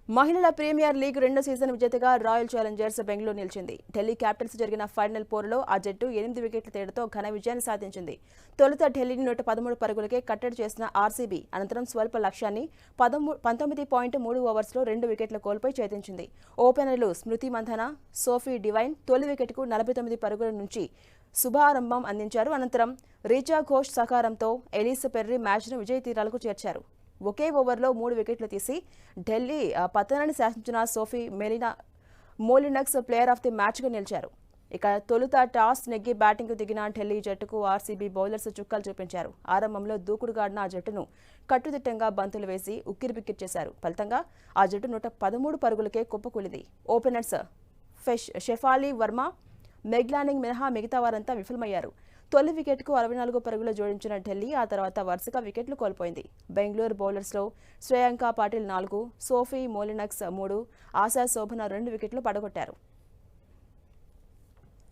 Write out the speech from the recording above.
మహిళల premier league రెండో season విజేతగా రాయల్ ఛాలెంజర్స్ బెంగళూరు నిలిచింది. ఢిల్లీ క్యాపిటల్స్ జరిగిన ఫైనల్ పోరులో ఆ జట్టు 8 వికెట్ల తేడాతో ఘన విజయాన్ని సాధించింది. తొలుత ఢిల్లీని 113 పరుగులకే కట్టడి చేసిన ఆర్సీబీ అనంతరం స్వల్ప లక్ష్యాన్ని 19.3 ఓవర్స్లో 2 వికెట్ల కోల్పోయి ఛేదించింది. ఓపెనర్లు స్మృతి మంధన, సోఫీ డివైన్ తొలి వికెట్కు 49 పరుగుల నుంచి శుభారంభం అందించారు. అనంతరం రీచా ఘోష్ సహకారంతో ఎలీస్ పెర్రీ మ్యాచ్ను విజయ తీరాలకు చేర్చారు. ఒకే ఓవర్లో 3 వికెట్లు తీసి ఢిల్లీ పతనాన్ని శాసించిన Sophie Molineux player of the మ్యాచ్గా నిలిచారు. ఇక తొలుత టాస్ నెగ్గి బ్యాటింగ్కు దిగిన ఢిల్లీ జట్టుకు ఆర్సీబీ బౌలర్స్ చుక్కలు చూపించారు. ఆరంభంలో దూకుడుగా ఆడిన ఆ జట్టును కట్టుదిట్టంగా బంతులు వేసి ఉక్కిరిబిక్కిరి చేశారు. ఫలితంగా ఆ జట్టు 113 పరుగులకే కుప్పకూలింది. ఓపెనర్స్ షెఫాలి వర్మ, మెగ్లానింగ్ మినహా మిగతా వారంతా విఫలమయ్యారు. తొలి వికెట్కు 64 పరుగులు జోడించిన ఢిల్లీ ఆ తర్వాత వరుసగా వికెట్లు కోల్పోయింది. బెంగళూరు బౌలర్స్లో శ్రేయాంక పాటిల్ 4, సోఫీ మోలినక్స్ 3, ఆశా శోభన 2 వికెట్లు పడగొట్టారు.